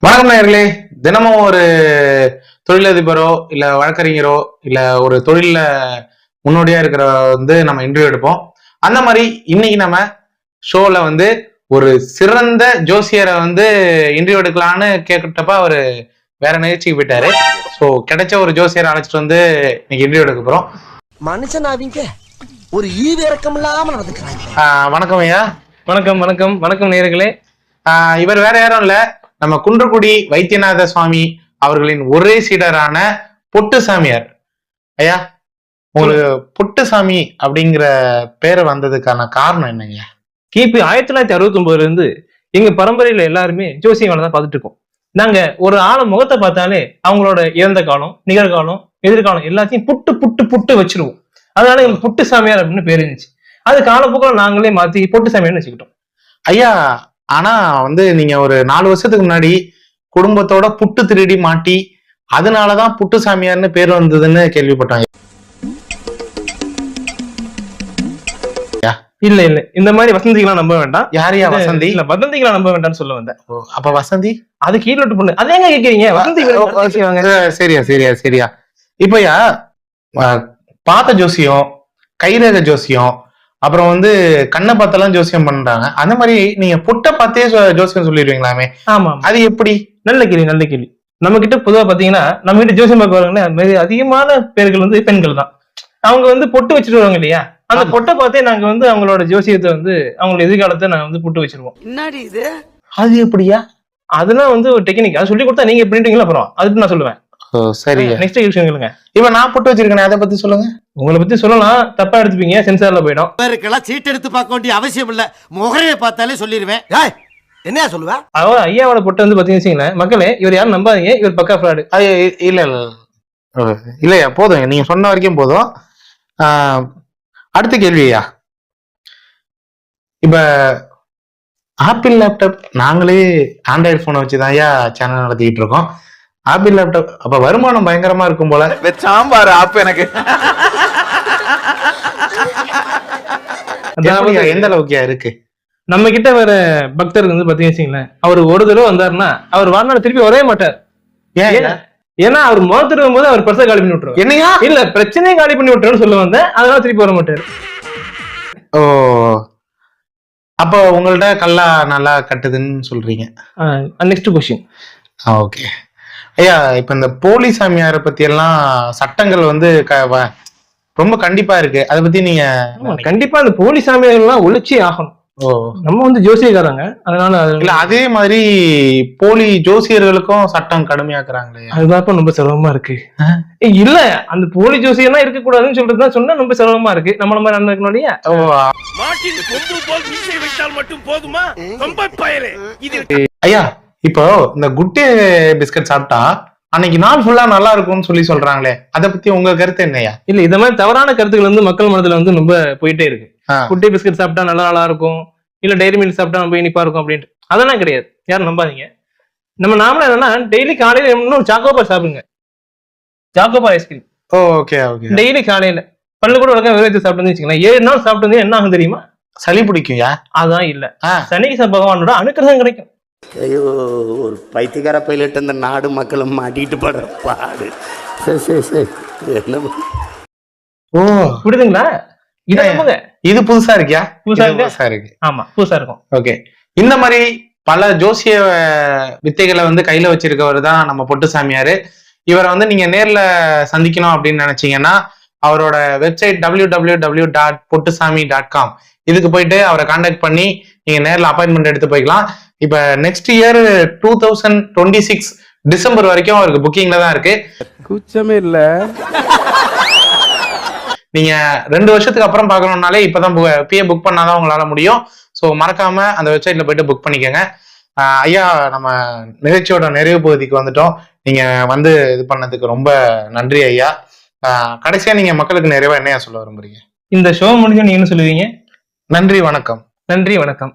வணக்கம் நேயர்களே. தினமும் ஒரு தொழிலதிபரோ இல்ல வழக்கறிஞரோ இல்ல ஒரு தொழில முன்னோடியா இருக்கிற நம்ம இன்டர்வியூ எடுப்போம். அந்த மாதிரி இன்னைக்கு நம்ம ஷோல ஒரு சிறந்த ஜோசியரை இன்டர்வியூ எடுக்கலான்னு கேட்டப்ப அவரு வேற நிகழ்ச்சிக்கு போயிட்டாரு. ஸோ கிடைச்ச ஒரு ஜோசியரை அழைச்சிட்டு இன்னைக்கு இன்டர்வியூ எடுக்க போறோம். மனுஷனாவீங்க ஒரு ஈவிரக்கம் இல்லாம நடந்துக்கிறாங்க. வணக்கம் ஐயா. வணக்கம் வணக்கம் வணக்கம் நேயர்களே. இவர் வேற யாரும் இல்ல, நம்ம குன்றக்குடி வைத்தியநாத சுவாமி அவர்களின் ஒரே சீடரான பொட்டு சாமியார். ஐயா, உங்களுக்கு பொட்டுசாமி அப்படிங்கிற பேரை வந்ததுக்கான காரணம் என்னங்க? கிபி 1969 இருந்து எங்க பரம்பரையில எல்லாருமே ஜோசியம் வேலை தான் பார்த்துட்டு இருக்கோம். நாங்க ஒரு ஆள முகத்தை பார்த்தாலே அவங்களோட இறந்த காலம், நிகழ்காலம், எதிர்காலம் எல்லாத்தையும் புட்டு புட்டு புட்டு வச்சிருவோம். அதனால எங்களுக்கு பொட்டு சாமியார் அப்படின்னு பேர் இருந்துச்சு. அது காலப்போக்கில் நாங்களே மாத்தி பொட்டு சாமியார்னு வச்சுக்கிட்டோம். ஐயா, ஆனா நீங்க ஒரு 4 வருஷத்துக்கு முன்னாடி குடும்பத்தோட புட்டு திருடி மாட்டி அதனாலதான் புட்டு சாமியார்னு பேர் வந்ததுன்னு கேள்விப்பட்டாங்க. இல்ல இல்ல, இந்த மாதிரி வசந்திகளாம் நம்ப வேண்டாம். யாரையா வசந்தி? இல்ல, வதந்திகளை நம்ப வேண்டாம்னு சொல்ல வந்தேன். அப்ப வசந்தி அது கீழே பொண்ணு. அதே கேக்குறீங்க? வசந்தி சரியா சரியா சரியா. இப்பயா பாத்த ஜோசியம், கைரேக ஜோசியம், அப்புறம் கண்ணை பார்த்தெல்லாம் ஜோசியம் பண்றாங்க. அந்த மாதிரி நீங்க புட்டை பார்த்தே ஜோசியம் சொல்லிடுவீங்களாமே? ஆமா, அது எப்படி? நல்ல கேள்வி, நல்ல கேள்வி. நம்ம கிட்ட பொதுவா பாத்தீங்கன்னா நம்ம கிட்ட ஜோசியம் பார்க்க அதிகமான பேர்கள் பெண்கள் தான். அவங்க பொட்டு வச்சுட்டு வருவாங்க இல்லையா? அந்த பொட்டை பார்த்தே நாங்க அவங்களோட ஜோசியத்தை அவங்களோட எதிர்காலத்தை நாங்க புட்டு வச்சிருவோம். என்னடி இது? அது எப்படியா? அதெல்லாம் ஒரு டெக்னிக். அதை சொல்லி கொடுத்தா நீங்க எப்படின்றீங்களா? அப்புறம் அதுக்கு நான் சொல்லுவேன். சரி, நெக்ஸ்ட் விஷயம் கேளுங்க. இப்ப நான் புட்டு வச்சிருக்கேன், அதை பத்தி சொல்லுங்க. உங்களை பத்தி சொல்லலாம், தப்பா எடுத்துப்பீங்க, சென்சார்ல போயிடும். பேருக்கெல்லாம் சீட் எடுத்து பார்க்க வேண்டிய அவசியம் இல்ல, முகரையை பார்த்தாலே சொல்லிடுவேன். என்ன சொல்லுவேன்? ஐயாவோட பொட்டை பாத்தீங்கன்னா மக்களே, இவர் யாரும் நம்பாதீங்க, இவர் பக்கா ஃப்ராடு. இல்ல இல்ல இல்லையா, போதும், நீங்க சொன்ன வரைக்கும் போதும். அடுத்த கேள்வியா, இப்ப ஆப்பிள் லேப்டாப், நாங்களே ஆண்ட்ராய்டு போனை வச்சுதான் ஐயா சேனல் நடத்திட்டு இருக்கோம். ஆப்பிள் லேப்டாப் அப்ப வருமானம் பயங்கரமா இருக்கும் போல. சாம்பார் ஆப் எனக்கு எந்த அளவுக்கு இருக்கு? நம்ம கிட்ட வர பக்தர் பாத்தீங்கன்னா அவர் ஒரு தடவை வந்தாருன்னா அவர் வாழ்நாள் திருப்பி வரவே மாட்டார். ஏன்னா அவர் முகத்திருக்கும் போது அவர் பர்ச காலி பண்ணி விட்டுருவார். என்னையா? இல்ல, பிரச்சனையை காலி பண்ணி விட்டுருன்னு சொல்ல வந்தேன், அதனால திருப்பி வர மாட்டாரு. ஓ, அப்ப உங்கள்ட்ட கல்லா நல்லா கட்டுதுன்னு சொல்றீங்க. Next question. ஓகே ஐயா, இப்ப இந்த போலி சாமியாரை பத்தி எல்லாம் சட்டங்கள் ரொம்ப கண்டிப்பா இருக்கு. அதை பத்தி நீங்க? கண்டிப்பா அந்த போலி சாமியார் எல்லாம் ஒழிச்சே ஆகணும். ஓ, நம்ம ஜோசியக்காரங்க, அதனால இல்ல அதே மாதிரி போலி ஜோசியர்களுக்கும் சட்டம் கடுமையாக்குறாங்களே, அதுதான் ரொம்ப சிரமமா இருக்கு. இல்ல, அந்த போலி ஜோசியெல்லாம் இருக்க கூடாதுன்னு சொல்றதுதான் சொன்னா ரொம்ப சிரமமா இருக்கு. நம்ம மாதிரி நடக்கணும்லையா? ஐயா, இப்போ இந்த குட்டே பிஸ்கட் சாப்பிட்டா அன்னைக்கு நாள் ஃபுல்லா நல்லா இருக்கும்னு சொல்றாங்களே, அதை பத்தி உங்க கருத்து என்னையா? இல்ல, இந்த மாதிரி தவறான கருத்துக்கள் மக்கள் மனதுல ரொம்ப போயிட்டே இருக்கு. குட்டே பிஸ்கட் சாப்பிட்டா நல்லா இருக்கும், இல்ல டைரி மில்க் சாப்பிட்டா ரொம்ப இனிப்பா இருக்கும் அப்படின்ட்டு. அதெல்லாம் கிடையாது, யாரும் நம்பாதீங்க. நம்ம நாமளா என்னன்னா டெய்லி காலையில இன்னும் சாக்கோபார் சாப்பிடுங்க, chocobar ice cream. Okay okay. Daily காலையில பல்லு கூட வளர்க்க விளைவிச்சு சாப்பிட்டு வச்சுக்கலாம். 7 நாள் சாப்பிட்டு என்ன ஆகும் தெரியுமா? சளி பிடிக்கும்யா? அதான் இல்ல, சனீச பகவானோட அனுக்கிரகம் கிடைக்கும். ஐயோ, ஒரு பைத்தியக்கார பைலட் இந்த நாடு மக்களும் மாட்டிட்டு படுற பாடு. சரி சரி சரி, என்ன? ஓ, புரியுதுங்களா? இது புதுசா இருக்கியா? புதுசா இருக்கு. ஆமா, புதுசா இருக்கும். ஓகே, இந்த மாதிரி பல ஜோசிய வித்தைகளை கையில வச்சிருக்கவர் தான் நம்ம பொட்டு சாமியாரு. இவரை நீங்க நேர்ல சந்திக்கணும் அப்படின்னு நினைச்சீங்கன்னா அவரோட வெப்சைட் www.pottusami.com இதுக்கு போயிட்டு அவரை கான்டாக்ட் பண்ணி நீங்க நேர்ல அப்பாயின்மெண்ட் எடுத்து போய்க்கலாம். இப்ப நெக்ஸ்ட் இயர் 2026 டிசம்பர் வரைக்கும் அவருக்கு புக்கிங்ல தான் இருக்கு. கூச்சமே இல்ல. நீங்க 2 வருஷத்துக்கு அப்புறம் பாக்கணும்னாலே இப்பதான் புக் பண்ணாதான் உங்களால முடியும். ஸோ மறக்காம அந்த வெப்சைட்ல போயிட்டு புக் பண்ணிக்கோங்க. ஐயா, நம்ம நிகழ்ச்சியோட நிறைவு பகுதிக்கு வந்துட்டோம். நீங்க இது பண்ணதுக்கு ரொம்ப நன்றி ஐயா. கடைசியா நீங்க மக்களுக்கு நிறைவா என்னையா சொல்ல விரும்புறீங்க? இந்த ஷோ முடிஞ்சு நீங்க என்ன சொல்லுவீங்க? நன்றி, வணக்கம். நன்றி, வணக்கம்.